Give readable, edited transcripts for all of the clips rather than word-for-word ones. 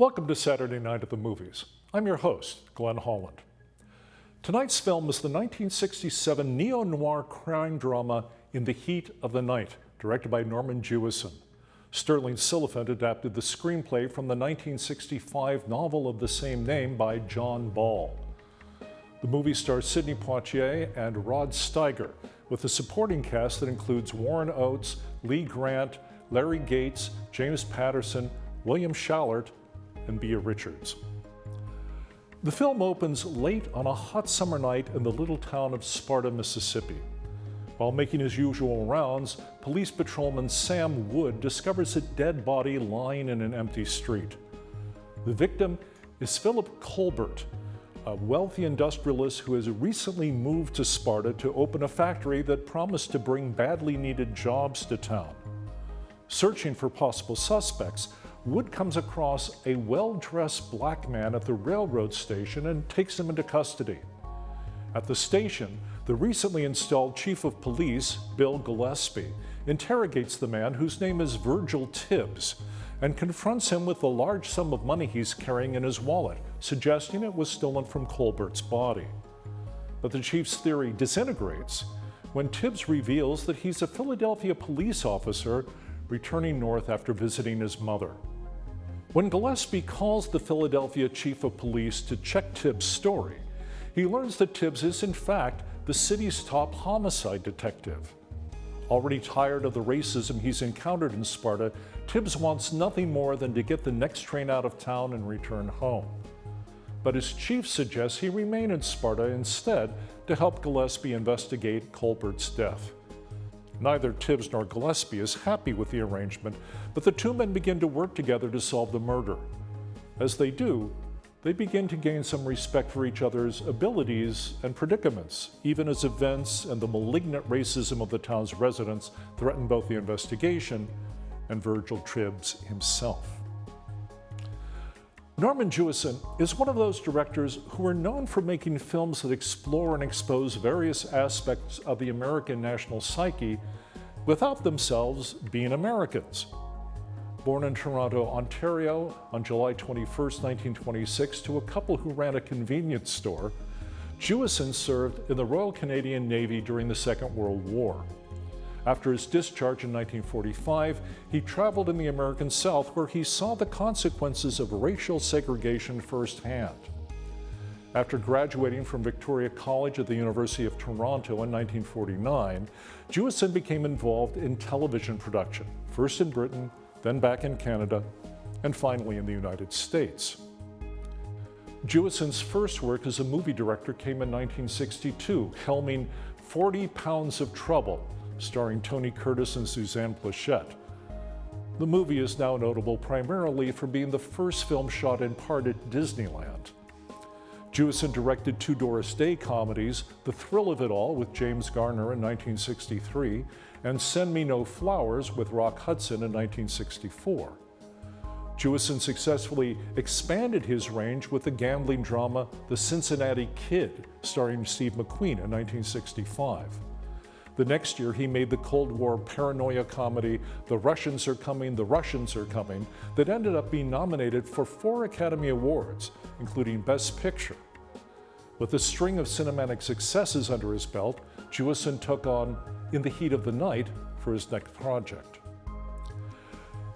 Welcome to Saturday Night at the Movies. I'm your host, Glenn Holland. Tonight's film is the 1967 neo-noir crime drama In the Heat of the Night, directed by Norman Jewison. Sterling Silliphant adapted the screenplay from the 1965 novel of the same name by John Ball. The movie stars Sidney Poitier and Rod Steiger, with a supporting cast that includes Warren Oates, Lee Grant, Larry Gates, James Patterson, William Schallert, and Bea Richards. The film opens late on a hot summer night in the little town of Sparta, Mississippi. While making his usual rounds, police patrolman Sam Wood discovers a dead body lying in an empty street. The victim is Philip Colbert, a wealthy industrialist who has recently moved to Sparta to open a factory that promised to bring badly needed jobs to town. Searching for possible suspects, Wood comes across a well-dressed black man at the railroad station and takes him into custody. At the station, the recently installed chief of police, Bill Gillespie, interrogates the man whose name is Virgil Tibbs and confronts him with the large sum of money he's carrying in his wallet, suggesting it was stolen from Colbert's body. But the chief's theory disintegrates when Tibbs reveals that he's a Philadelphia police officer returning north after visiting his mother. When Gillespie calls the Philadelphia chief of police to check Tibbs' story, he learns that Tibbs is in fact the city's top homicide detective. Already tired of the racism he's encountered in Sparta, Tibbs wants nothing more than to get the next train out of town and return home. But his chief suggests he remain in Sparta instead to help Gillespie investigate Colbert's death. Neither Tibbs nor Gillespie is happy with the arrangement, but the two men begin to work together to solve the murder. As they do, they begin to gain some respect for each other's abilities and predicaments, even as events and the malignant racism of the town's residents threaten both the investigation and Virgil Tibbs himself. Norman Jewison is one of those directors who are known for making films that explore and expose various aspects of the American national psyche without themselves being Americans. Born in Toronto, Ontario on July 21, 1926, to a couple who ran a convenience store, Jewison served in the Royal Canadian Navy during the Second World War. After his discharge in 1945, he traveled in the American South where he saw the consequences of racial segregation firsthand. After graduating from Victoria College at the University of Toronto in 1949, Jewison became involved in television production, first in Britain, then back in Canada, and finally in the United States. Jewison's first work as a movie director came in 1962, helming 40 Pounds of Trouble, starring Tony Curtis and Suzanne Pleshette. The movie is now notable primarily for being the first film shot in part at Disneyland. Jewison directed two Doris Day comedies, The Thrill of It All with James Garner in 1963 and Send Me No Flowers with Rock Hudson in 1964. Jewison successfully expanded his range with the gambling drama The Cincinnati Kid, starring Steve McQueen in 1965. The next year, he made the Cold War paranoia comedy, The Russians Are Coming, The Russians Are Coming, that ended up being nominated for 4 Academy Awards, including Best Picture. With a string of cinematic successes under his belt, Jewison took on In the Heat of the Night for his next project.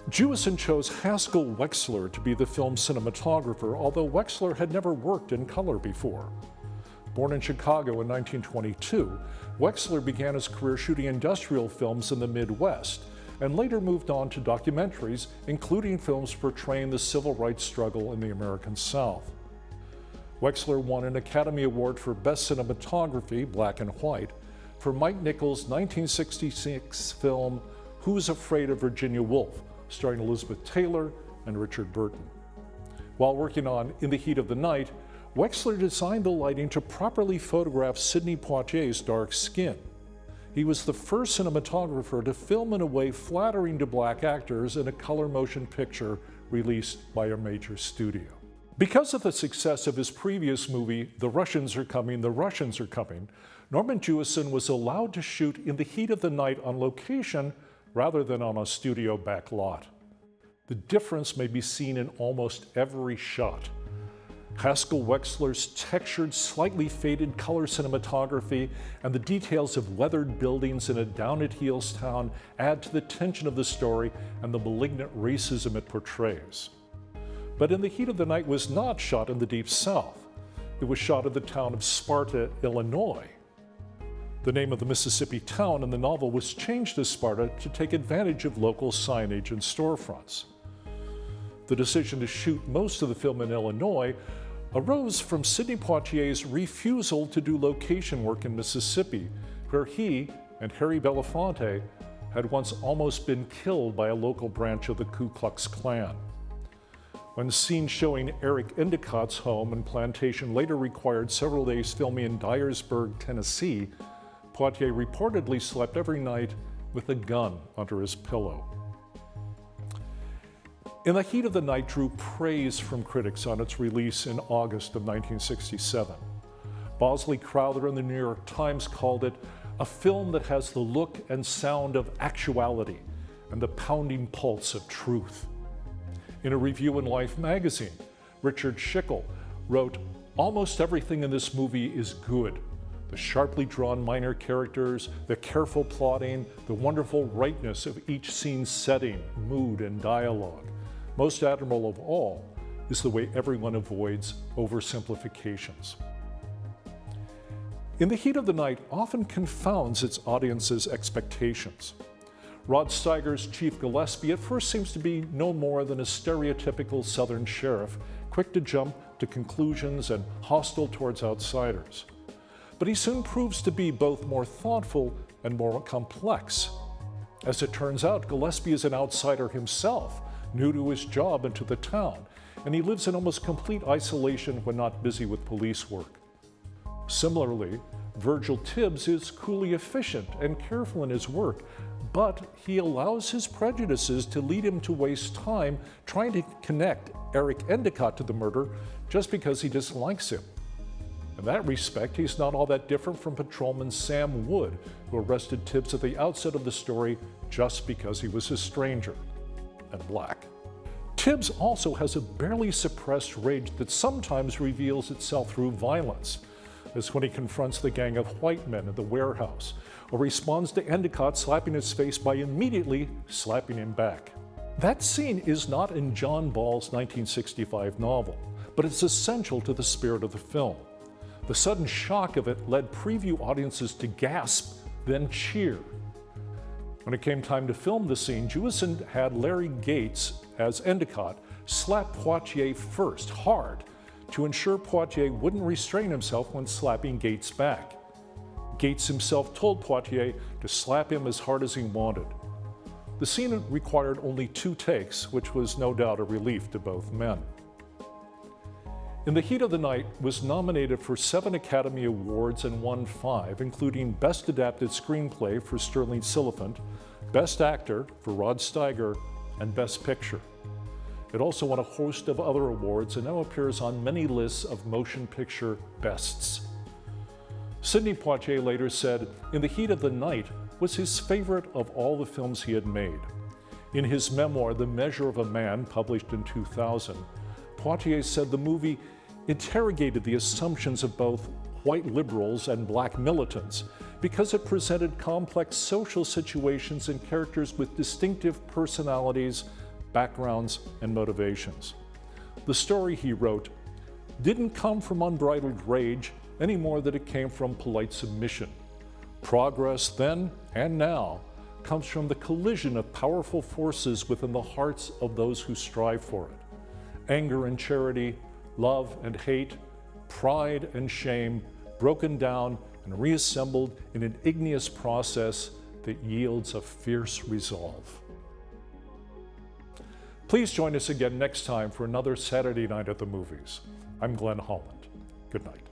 Jewison chose Haskell Wexler to be the film's cinematographer, although Wexler had never worked in color before. Born in Chicago in 1922, Wexler began his career shooting industrial films in the Midwest and later moved on to documentaries, including films portraying the civil rights struggle in the American South. Wexler won an Academy Award for Best Cinematography, Black and White, for Mike Nichols' 1966 film Who's Afraid of Virginia Woolf, starring Elizabeth Taylor and Richard Burton. While working on In the Heat of the Night, Wexler designed the lighting to properly photograph Sidney Poitier's dark skin. He was the first cinematographer to film in a way flattering to black actors in a color motion picture released by a major studio. Because of the success of his previous movie, The Russians Are Coming, The Russians Are Coming, Norman Jewison was allowed to shoot In the Heat of the Night on location rather than on a studio back lot. The difference may be seen in almost every shot. Haskell Wexler's textured, slightly faded color cinematography and the details of weathered buildings in a down-at-heels town add to the tension of the story and the malignant racism it portrays. But In the Heat of the Night was not shot in the Deep South. It was shot in the town of Sparta, Illinois. The name of the Mississippi town in the novel was changed to Sparta to take advantage of local signage and storefronts. The decision to shoot most of the film in Illinois arose from Sidney Poitier's refusal to do location work in Mississippi, where he and Harry Belafonte had once almost been killed by a local branch of the Ku Klux Klan. When scenes showing Eric Endicott's home and plantation later required several days filming in Dyersburg, Tennessee, Poitier reportedly slept every night with a gun under his pillow. In the Heat of the Night drew praise from critics on its release in August of 1967. Bosley Crowther in the New York Times called it a film that has the look and sound of actuality and the pounding pulse of truth. In a review in Life magazine, Richard Schickel wrote, "Almost everything in this movie is good. The sharply drawn minor characters, the careful plotting, the wonderful rightness of each scene's setting, mood, and dialogue. Most admirable of all is the way everyone avoids oversimplifications." In the Heat of the Night often confounds its audience's expectations. Rod Steiger's Chief Gillespie at first seems to be no more than a stereotypical Southern sheriff, quick to jump to conclusions and hostile towards outsiders. But he soon proves to be both more thoughtful and more complex. As it turns out, Gillespie is an outsider himself, new to his job and to the town, and he lives in almost complete isolation when not busy with police work. Similarly, Virgil Tibbs is coolly efficient and careful in his work, but he allows his prejudices to lead him to waste time trying to connect Eric Endicott to the murder just because he dislikes him. In that respect, he's not all that different from Patrolman Sam Wood, who arrested Tibbs at the outset of the story just because he was a stranger and black. Tibbs also has a barely suppressed rage that sometimes reveals itself through violence, as when he confronts the gang of white men at the warehouse, or responds to Endicott slapping his face by immediately slapping him back. That scene is not in John Ball's 1965 novel, but it's essential to the spirit of the film. The sudden shock of it led preview audiences to gasp, then cheer. When it came time to film the scene, Jewison had Larry Gates, as Endicott, slap Poitier first, hard, to ensure Poitier wouldn't restrain himself when slapping Gates back. Gates himself told Poitier to slap him as hard as he wanted. The scene required only 2 takes, which was no doubt a relief to both men. In the Heat of the Night was nominated for 7 Academy Awards and won 5, including Best Adapted Screenplay for Sterling Siliphant, Best Actor for Rod Steiger, and Best Picture. It also won a host of other awards and now appears on many lists of motion picture bests. Sidney Poitier later said, "In the Heat of the Night was his favorite of all the films he had made." In his memoir, The Measure of a Man, published in 2000, Poitier said the movie interrogated the assumptions of both white liberals and black militants because it presented complex social situations and characters with distinctive personalities, backgrounds, and motivations. The story, he wrote, didn't come from unbridled rage any more than it came from polite submission. Progress then and now comes from the collision of powerful forces within the hearts of those who strive for it. Anger and charity, love and hate, pride and shame, broken down and reassembled in an igneous process that yields a fierce resolve. Please join us again next time for another Saturday Night at the Movies. I'm Glenn Holland. Good night.